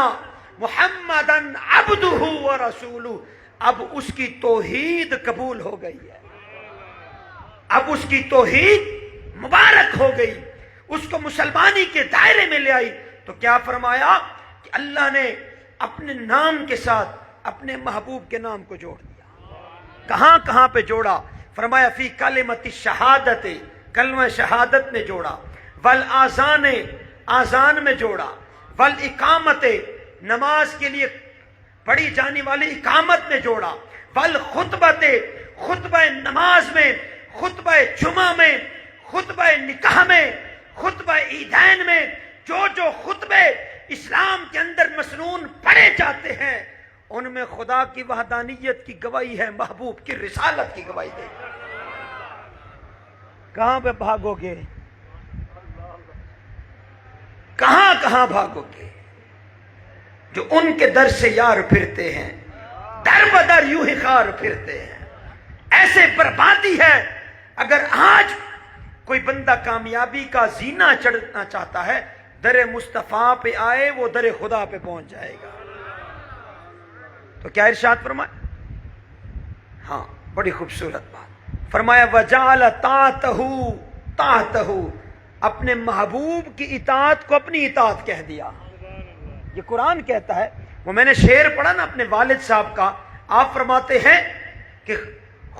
مُحَمَّدًا عَبْدُهُ وَرَسُولُهُ، اب اس کی توحید قبول ہو گئی ہے، اب اس کی توحید مبارک ہو گئی، اس کو مسلمانی کے دائرے میں لے آئی۔ تو کیا فرمایا کہ اللہ نے اپنے نام کے ساتھ اپنے محبوب کے نام کو جوڑ دیا۔ کہاں کہاں پہ جوڑا؟ فرمایا فی کلمۃ الشہادت، کلمہ شہادت میں جوڑا، والآذان، آذان میں جوڑا، والاقامت، نماز کے لیے پڑھی جانے والی اقامت میں جوڑا، والخطبت، خطبہ نماز میں، خطبہ جمعہ میں، خطبہ نکاح میں، خطبہ عیدین میں، جو خطبے اسلام کے اندر مسنون پڑھے جاتے ہیں ان میں خدا کی وحدانیت کی گواہی ہے، محبوب کی رسالت کی گواہی ہے۔ کہاں پہ بھاگو گے؟ کہاں کہاں بھاگو گے؟ جو ان کے در سے یار پھرتے ہیں، در بدر یوں ہی خار پھرتے ہیں۔ ایسے بربادی ہے۔ اگر آج کوئی بندہ کامیابی کا زینہ چڑھنا چاہتا ہے، در مصطفیٰ پہ آئے، وہ در خدا پہ پہنچ جائے گا۔ تو کیا ارشاد فرمایا؟ ہاں بڑی خوبصورت بات فرمایا، وَجَعَلَ طَاعَتَهُ طَاعَتَهُ، اپنے محبوب کی اطاعت کو اپنی اطاعت کہہ دیا۔ یہ قرآن کہتا ہے۔ وہ میں نے شعر پڑھا نا اپنے والد صاحب کا، آپ فرماتے ہیں کہ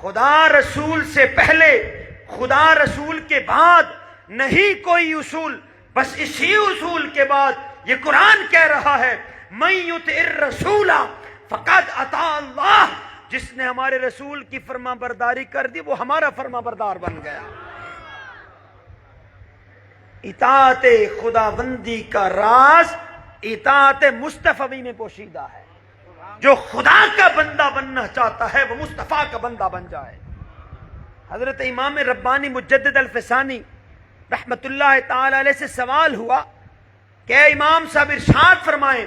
خدا رسول سے پہلے، خدا رسول کے بعد نہیں کوئی اصول، بس اسی اصول کے بعد یہ قرآن کہہ رہا ہے مَن یُطِعِ الرَّسُولَ فَقَدْ اطاع اللہ، جس نے ہمارے رسول کی فرما برداری کر دی وہ ہمارا فرما بردار بن گیا۔ اطاعت خداوندی کا راز اطاعت مصطفی میں پوشیدہ ہے۔ جو خدا کا بندہ بننا چاہتا ہے وہ مصطفیٰ کا بندہ بن جائے۔ حضرت امام ربانی مجدد الفسانی رحمت اللہ تعالی علیہ سے سوال ہوا کہ اے امام صاحب ارشاد فرمائیں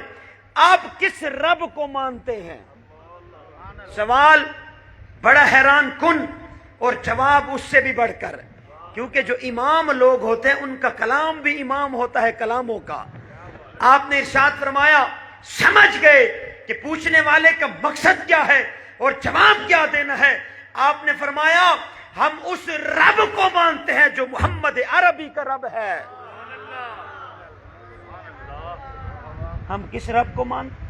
آپ کس رب کو مانتے ہیں؟ سوال بڑا حیران کن اور جواب اس سے بھی بڑھ کر، کیونکہ جو امام لوگ ہوتے ہیں ان کا کلام بھی امام ہوتا ہے کلاموں کا۔ آپ نے ارشاد فرمایا سمجھ گئے کہ پوچھنے والے کا مقصد کیا ہے اور جواب کیا دینا ہے۔ آپ نے فرمایا ہم اس رب کو مانتے ہیں جو محمد عربی کا رب ہے۔ ہم کس رب کو مانتے؟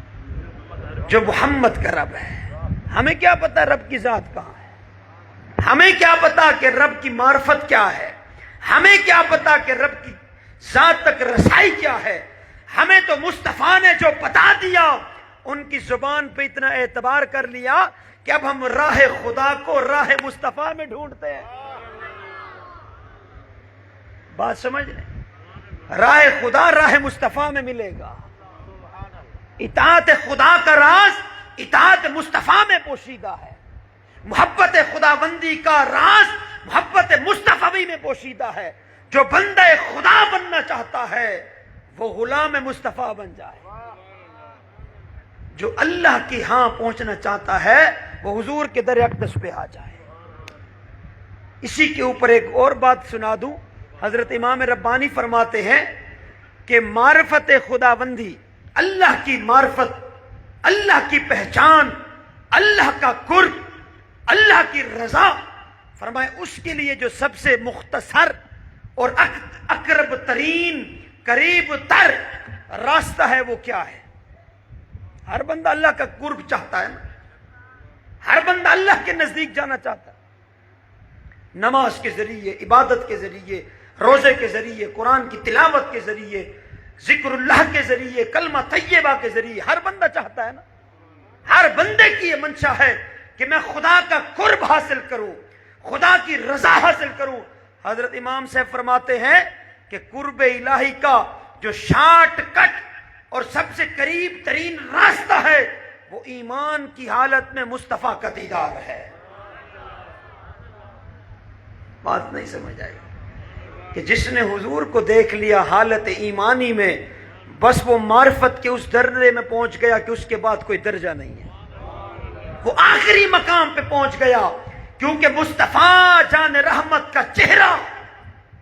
جو محمد کا رب ہے۔ ہمیں کیا پتا رب کی ذات کہاں ہے؟ ہمیں کیا پتا کہ رب کی معرفت کیا ہے؟ ہمیں کیا پتا کہ رب کی ذات تک رسائی کیا ہے؟ ہمیں تو مصطفیٰ نے جو بتا دیا ان کی زبان پہ اتنا اعتبار کر لیا کہ اب ہم راہ خدا کو راہ مصطفیٰ میں ڈھونڈتے ہیں۔ بات سمجھ لیں، راہ خدا راہ مصطفیٰ میں ملے گا۔ اطاعت خدا کا راز اطاعت مصطفیٰ میں پوشیدہ ہے۔ محبت خداوندی کا راز محبت مصطفی میں پوشیدہ ہے۔ جو بندہ خدا بننا چاہتا ہے وہ غلام مصطفیٰ بن جائے۔ جو اللہ کی ہاں پہنچنا چاہتا ہے وہ حضور کے در اقدس پہ آ جائے۔ اسی کے اوپر ایک اور بات سنا دوں، حضرت امام ربانی فرماتے ہیں کہ معرفت خداوندی، اللہ کی معرفت، اللہ کی پہچان، اللہ کا قرب، اللہ کی رضا، فرمائے اس کے لیے جو سب سے مختصر اور اقرب ترین، قریب تر راستہ ہے وہ کیا ہے؟ ہر بندہ اللہ کا قرب چاہتا ہے نا، ہر بندہ اللہ کے نزدیک جانا چاہتا ہے۔ نماز کے ذریعے، عبادت کے ذریعے، روزے کے ذریعے، قرآن کی تلاوت کے ذریعے، ذکر اللہ کے ذریعے، کلمہ طیبہ کے ذریعے، ہر بندہ چاہتا ہے نا۔ ہر بندے کی یہ منشا ہے کہ میں خدا کا قرب حاصل کروں، خدا کی رضا حاصل کروں۔ حضرت امام صاحب فرماتے ہیں کہ قرب الہی کا جو شارٹ کٹ اور سب سے قریب ترین راستہ ہے وہ ایمان کی حالت میں مصطفیٰ کا دیدار ہے۔ بات نہیں سمجھ آئی کہ جس نے حضور کو دیکھ لیا حالت ایمانی میں، بس وہ معرفت کے اس درجے میں پہنچ گیا کہ اس کے بعد کوئی درجہ نہیں ہے، وہ آخری مقام پہ پہنچ گیا، کیونکہ مصطفیٰ جان رحمت کا چہرہ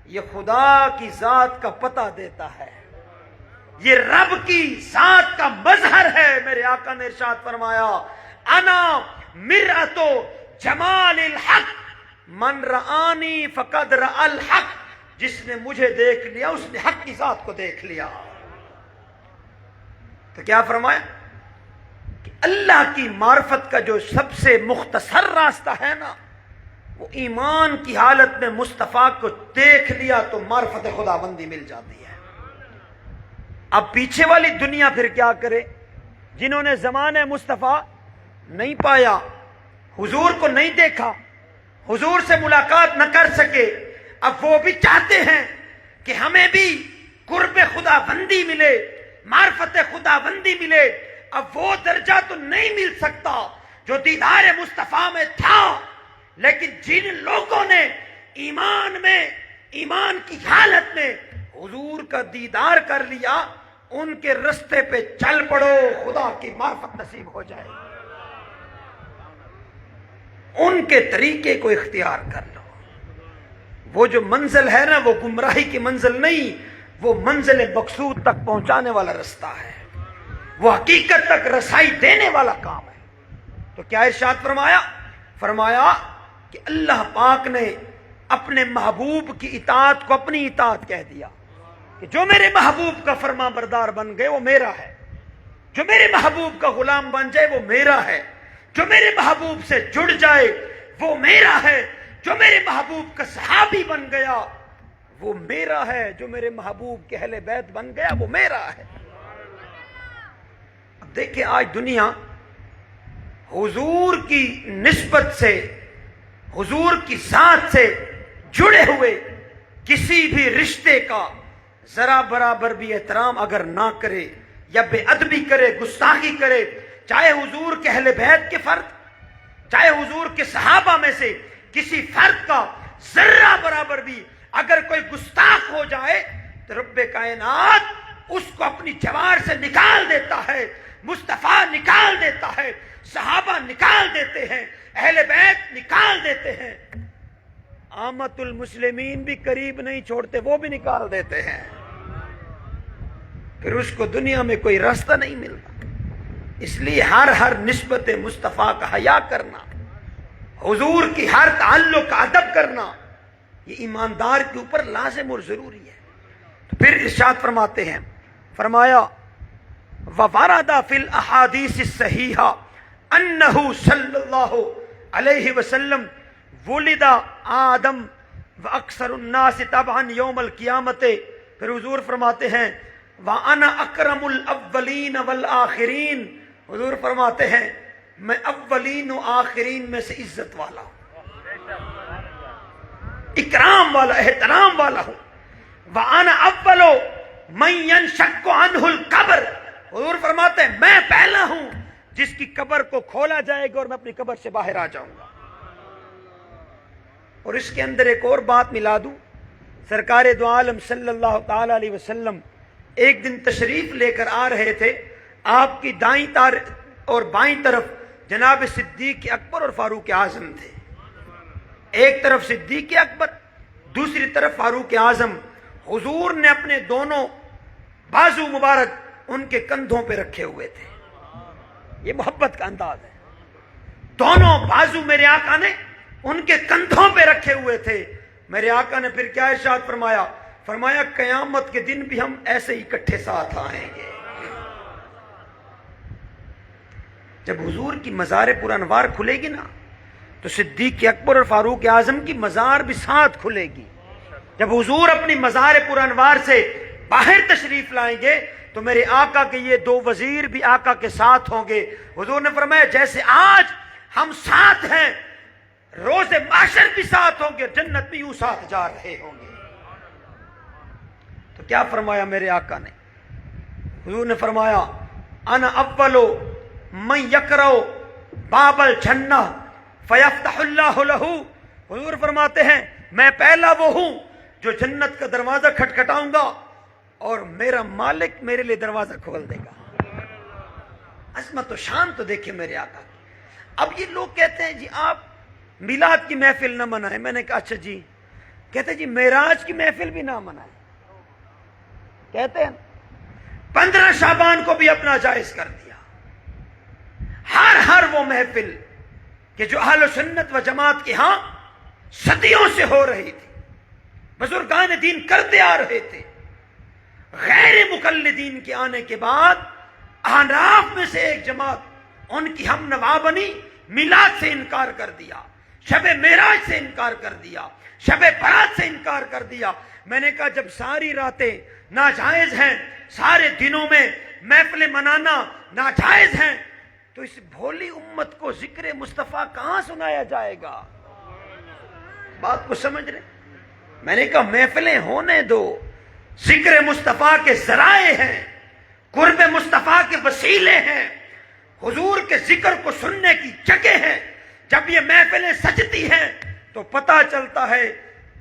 یہ خدا کی ذات کا پتہ دیتا ہے۔ یہ رب کی ذات کا مظہر ہے۔ میرے آقا نے ارشاد فرمایا انا مرأۃ جمال الحق من رآنی فقد رأى الحق، جس نے مجھے دیکھ لیا اس نے حق کی ذات کو دیکھ لیا۔ تو کیا فرمایا کہ اللہ کی معرفت کا جو سب سے مختصر راستہ ہے نا، وہ ایمان کی حالت میں مصطفیٰ کو دیکھ لیا تو معرفت خداوندی مل جاتی ہے۔ اب پیچھے والی دنیا پھر کیا کرے؟ جنہوں نے زمانہ مصطفیٰ نہیں پایا، حضور کو نہیں دیکھا، حضور سے ملاقات نہ کر سکے، اب وہ بھی چاہتے ہیں کہ ہمیں بھی قرب خداوندی ملے، معرفت خداوندی ملے۔ اب وہ درجہ تو نہیں مل سکتا جو دیدار مصطفیٰ میں تھا، لیکن جن لوگوں نے ایمان کی حالت میں حضور کا دیدار کر لیا، ان کے رستے پہ چل پڑو، خدا کی معرفت نصیب ہو جائے۔ ان کے طریقے کو اختیار کر لو۔ وہ جو منزل ہے نا، وہ گمراہی کی منزل نہیں، وہ منزل مقصود تک پہنچانے والا رستہ ہے، وہ حقیقت تک رسائی دینے والا کام ہے۔ تو کیا ارشاد فرمایا کہ اللہ پاک نے اپنے محبوب کی اطاعت کو اپنی اطاعت کہہ دیا کہ جو میرے محبوب کا فرما بردار بن گئے وہ میرا ہے، جو میرے محبوب کا غلام بن جائے وہ میرا ہے، جو میرے محبوب سے جڑ جائے وہ میرا ہے، جو میرے محبوب کا صحابی بن گیا وہ میرا ہے، جو میرے محبوب کے اہل بیت بن گیا وہ میرا ہے۔ اب دیکھیں آج دنیا حضور کی نسبت سے، حضور کی ذات سے جڑے ہوئے کسی بھی رشتے کا ذرا برابر بھی احترام اگر نہ کرے یا بے ادبی کرے، گستاخی کرے، چاہے حضور کے اہل بیت کے فرد، چاہے حضور کے صحابہ میں سے کسی فرد کا ذرہ برابر بھی اگر کوئی گستاخ ہو جائے تو رب کائنات اس کو اپنی جوار سے نکال دیتا ہے، مصطفیٰ نکال دیتا ہے، صحابہ نکال دیتے ہیں، اہل بیت نکال دیتے ہیں، عامت المسلمین بھی قریب نہیں چھوڑتے، وہ بھی نکال دیتے ہیں۔ پھر اس کو دنیا میں کوئی راستہ نہیں ملتا۔ اس لیے ہر نسبت مصطفیٰ کا حیا کرنا، حضور کی ہر تعلق کا ادب کرنا، یہ ایماندار کے اوپر لازم اور ضروری ہے۔ تو پھر ارشاد فرماتے ہیں، فرمایا وَوَرَدَ فِي الْأَحَادِيثِ الصَّحِيحَةِ أَنَّهُ صلی اللہ علیہ وسلم ولد آدم وَأَكْثَرُ النَّاسِ طَبْعًا يَوْمَ الْقِيَامَةِ۔ پھر حضور فرماتے ہیں وَأَنَا أَكْرَمُ الْأَوَّلِينَ وَالْآخِرِينَ، حضور فرماتے ہیں میں اولین و آخرین میں سے عزت والا ہوں، اکرام والا، احترام والا ہوں۔ وَأَنَا أَوَّلُ مَن يَنشَقُّ عَنْهُ الْقَبْرُ، حضور فرماتے ہیں میں پہلا ہوں جس کی قبر کو کھولا جائے گا اور میں اپنی قبر سے باہر آ جاؤں گا۔ اور اس کے اندر ایک اور بات ملا دوں، سرکار دو عالم صلی اللہ تعالی علیہ وسلم ایک دن تشریف لے کر آ رہے تھے، آپ کی دائیں اور بائیں طرف جناب صدیق اکبر اور فاروق اعظم تھے، ایک طرف صدیق اکبر، دوسری طرف فاروق اعظم۔ حضور نے اپنے دونوں بازو مبارک ان کے کندھوں پہ رکھے ہوئے تھے، یہ محبت کا انداز ہے، دونوں بازو میرے آقا نے ان کے کندھوں پہ رکھے ہوئے تھے۔ میرے آقا نے پھر کیا ارشاد فرمایا قیامت کے دن بھی ہم ایسے ہی اکٹھے ساتھ آئیں گے۔ جب حضور کی مزار پر انوار کھلے گی نا تو صدیق اکبر اور فاروق اعظم کی مزار بھی ساتھ کھلے گی۔ جب حضور اپنی مزار پر انوار سے باہر تشریف لائیں گے تو میرے آقا کے یہ دو وزیر بھی آقا کے ساتھ ہوں گے۔ حضور نے فرمایا جیسے آج ہم ساتھ ہیں، روز محشر بھی ساتھ ہوں گے، جنت بھی یوں ساتھ جا رہے ہوں گے۔ تو کیا فرمایا میرے آقا نے؟ حضور نے فرمایا انا اول من یقرأ باب الجنہ فیفتح اللہ لہ، حضور فرماتے ہیں میں پہلا وہ ہوں جو جنت کا دروازہ کھٹکھٹاؤں گا اور میرا مالک میرے لیے دروازہ کھول دے گا۔ عظمت و شان تو دیکھیں میرے آقا۔ اب یہ لوگ کہتے ہیں جی آپ میلاد کی محفل نہ منائیں، میں نے کہا اچھا جی، کہتے ہیں جی معراج کی محفل بھی نہ منائیں، کہتے ہیں 15 شعبان کو بھی اپنا جائز کر دیا. ہر وہ محفل کہ جو اہل سنت و جماعت کے ہاں صدیوں سے ہو رہی تھی، بزرگان دین کرتے آ رہے تھے، غیر مقلدین کے آنے کے بعد احناف میں سے ایک جماعت ان کی ہم نوا بنی، میلاد سے انکار کر دیا، شب معراج سے انکار کر دیا، شب برات سے انکار کر دیا. میں نے کہا جب ساری راتیں ناجائز ہیں، سارے دنوں میں محفل منانا ناجائز ہیں، تو اس بھولی امت کو ذکر مصطفیٰ کہاں سنایا جائے گا؟ بات کو سمجھ رہے؟ میں نے کہا محفلیں ہونے دو، ذکر مصطفیٰ کے ذرائع ہیں، قرب مصطفیٰ کے وسیلے ہیں، حضور کے ذکر کو سننے کی جگہ ہیں. جب یہ محفلیں سجتی ہیں تو پتہ چلتا ہے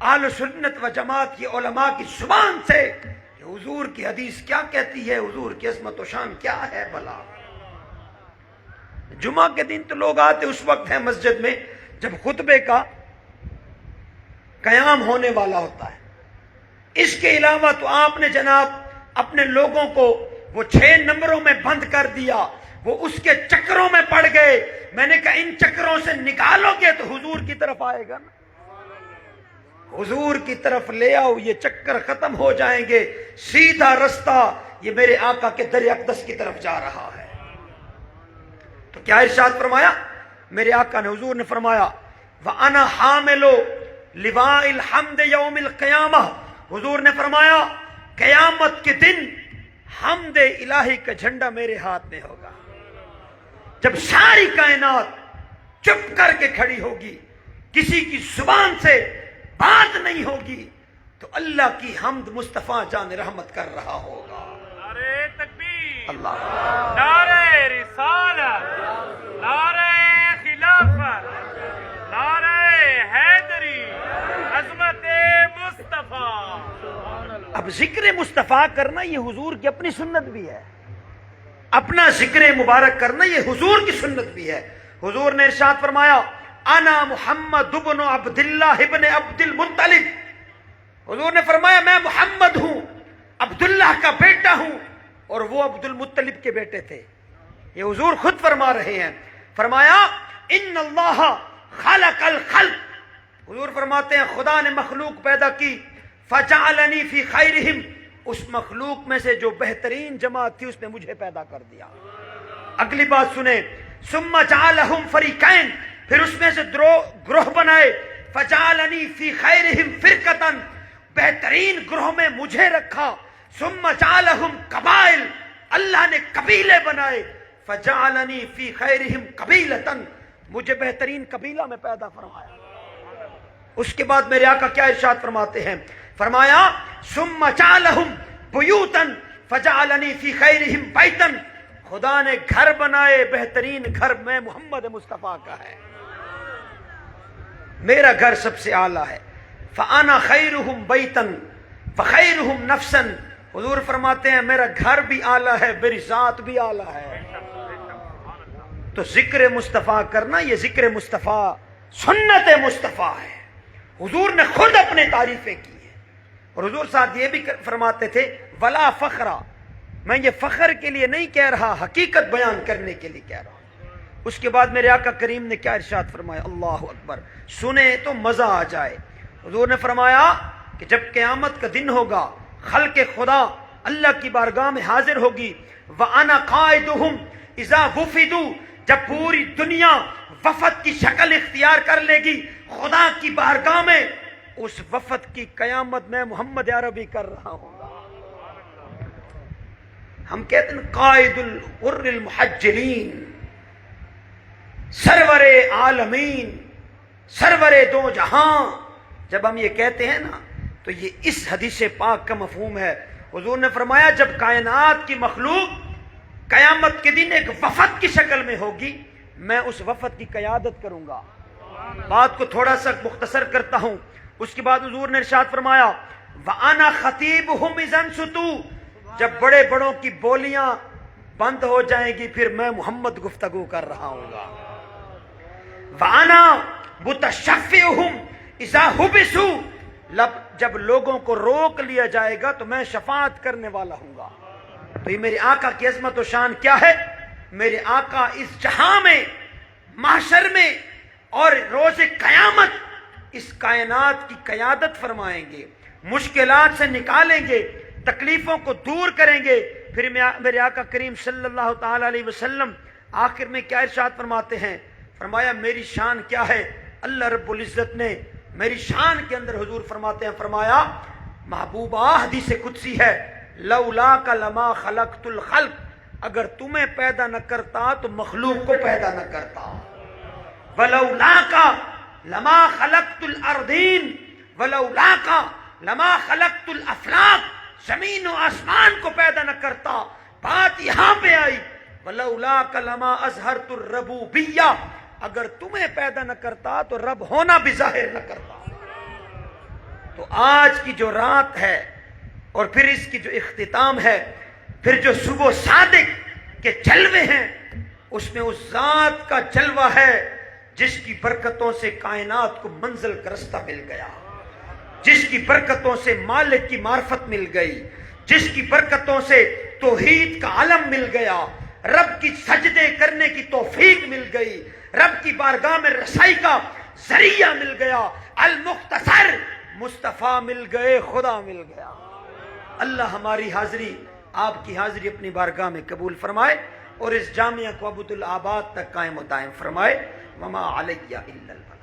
اہل سنت و جماعت کی علماء کی زبان سے کہ حضور کی حدیث کیا کہتی ہے، حضور کی عظمت و شان کیا ہے. بلا جمعہ کے دن تو لوگ آتے اس وقت ہیں مسجد میں جب خطبے کا قیام ہونے والا ہوتا ہے. اس کے علاوہ تو آپ نے جناب اپنے لوگوں کو وہ 6 نمبروں میں بند کر دیا، وہ اس کے چکروں میں پڑ گئے. میں نے کہا ان چکروں سے نکالو گے تو حضور کی طرف آئے گا نا، حضور کی طرف لے آؤ، یہ چکر ختم ہو جائیں گے، سیدھا رستہ یہ میرے آقا کے در اقدس کی طرف جا رہا ہے. تو کیا ارشاد فرمایا میرے آقا نے، حضور نے فرمایا وَأَنَا حَامِلُ لِوَاءِ الْحَمْدِ يَوْمِ الْقِيَامَةِ، حضور نے فرمایا قیامت کے دن حمد الہی کا جھنڈا میرے ہاتھ میں ہوگا. جب ساری کائنات چپ کر کے کھڑی ہوگی، کسی کی زبان سے بات نہیں ہوگی، تو اللہ کی حمد مصطفیٰ جان رحمت کر رہا ہوگا. نعرہ تکبیر، اللہ، نعرہ رسالت، نعرہ خلافت، نعرہ حیدری، عظمت مصطفیٰ. اب ذکر مصطفیٰ کرنا یہ حضور کی اپنی سنت بھی ہے، اپنا ذکر مبارک کرنا یہ حضور کی سنت بھی ہے. حضور نے ارشاد فرمایا انا محمد ابن عبداللہ ابن عبد المطلب، حضور نے فرمایا میں محمد ہوں، عبداللہ کا بیٹا ہوں، اور وہ عبد المطلب کے بیٹے تھے. یہ حضور خود فرما رہے ہیں. فرمایا ان اللہ خلق الخلق، حضور فرماتے ہیں خدا نے مخلوق پیدا کی، فجعلنی فی خیرہم، اس مخلوق میں سے جو بہترین جماعت تھی اس نے مجھے پیدا کر دیا. اگلی بات سنیں، ثم جعلہم فریقین، پھر اس میں سے گروہ بنائے، فجعلنی فی خیرہم فرقتن، بہترین گروہ میں مجھے رکھا. ثم جعلہم قبائل، اللہ نے قبیلے بنائے، فجعلنی فی خیرہم قبیلتن، مجھے بہترین قبیلہ میں پیدا فرمایا. اس کے بعد میرے آقا کیا ارشاد فرماتے ہیں، فرمایا ثم جعلہم بیوتن فجعلنی فی خیرہم بیتن، خدا نے گھر بنائے، بہترین گھر میں محمد مصطفیٰ کا ہے، میرا گھر سب سے اعلیٰ ہے. فانا خیرہم بیتن فخیرہم نفسا، حضور فرماتے ہیں میرا گھر بھی اعلیٰ ہے، میری ذات بھی اعلیٰ ہے. تو ذکر مصطفیٰ کرنا یہ ذکر مصطفیٰ سنت مصطفیٰ ہے. حضور نے خود اپنے تعریفیں کی ہیں، اور حضور صاحب یہ بھی فرماتے تھے ولا فخرا، میں یہ فخر کے لیے نہیں کہہ رہا، حقیقت بیان کرنے کے لیے کہہ رہا ہوں. اس کے بعد میرے آقا کریم نے کیا ارشاد فرمایا، اللہ اکبر، سنے تو مزہ آ جائے. حضور نے فرمایا کہ جب قیامت کا دن ہوگا، خلق خدا اللہ کی بارگاہ میں حاضر ہوگی، وَأَنَا قَائِدُهُمْ إِذَا وُفِدُوا، جب پوری دنیا وفد کی شکل اختیار کر لے گی خدا کی بارگاہ میں، اس وفد کی قیامت میں محمد عربی کر رہا ہوں گا. ہم کہتے ہیں قائد الغر المحجلین، سرور عالمین، سرور دو جہاں. جب ہم یہ کہتے ہیں نا تو یہ اس حدیث پاک کا مفہوم ہے. حضور نے فرمایا جب کائنات کی مخلوق قیامت کے دن ایک وفد کی شکل میں ہوگی، میں اس وفد کی قیادت کروں گا. بات کو تھوڑا سا مختصر کرتا ہوں. اس کے بعد حضور نے ارشاد فرمایا وَأَنَا خَطِيبُهُمْ إِذَا انصُتُوا، جب بڑے بڑوں کی بولیاں بند ہو جائیں گی پھر میں محمد گفتگو کر رہا ہوں گا. وَأَنَا مُتَشَفِّعُهُمْ إِذَا حُبِسُوا، جب لوگوں کو روک لیا جائے گا تو میں شفاعت کرنے والا ہوں گا. تو یہ میرے آقا کی عظمت و شان کیا ہے؟ میرے آقا اس جہاں میں، محشر میں اور روز قیامت اس کائنات کی قیادت فرمائیں گے، مشکلات سے نکالیں گے، تکلیفوں کو دور کریں گے۔ پھر میرے آقا کریم صلی اللہ تعالی علیہ وسلم آخر میں کیا ارشاد فرماتے ہیں؟ فرمایا میری شان کیا ہے؟ اللہ رب العزت نے میری شان کے اندر حضور فرماتے ہیں، فرمایا محبوبہ، حدیث قدسی ہے، لولا کا لما خلقت الخلق، اگر تمہیں پیدا نہ کرتا تو مخلوق کو پیدا نہ کرتا، ولولا کا لما خلقت الارضین ولولا کا لما خلقت الافلاق، زمین و آسمان کو پیدا نہ کرتا۔ بات یہاں پہ آئی ولولا کا لما اظہرت الربوبیہ، اگر تمہیں پیدا نہ کرتا تو رب ہونا بھی ظاہر نہ کرتا۔ تو آج کی جو رات ہے اور پھر اس کی جو اختتام ہے، پھر جو صبح صادق کے جلوے ہیں، اس میں اس ذات کا جلوہ ہے جس کی برکتوں سے کائنات کو منزل کا رستہ مل گیا، جس کی برکتوں سے مالک کی معرفت مل گئی، جس کی برکتوں سے توحید کا علم مل گیا، رب کی سجدے کرنے کی توفیق مل گئی، رب کی بارگاہ میں رسائی کا ذریعہ مل گیا، المختصر مصطفیٰ مل گئے، خدا مل گیا۔ اللہ ہماری حاضری، آپ کی حاضری اپنی بارگاہ میں قبول فرمائے اور اس جامعہ کو ابد الآباد تک قائم و دائم فرمائے۔ وما علیہ الا البلاغ۔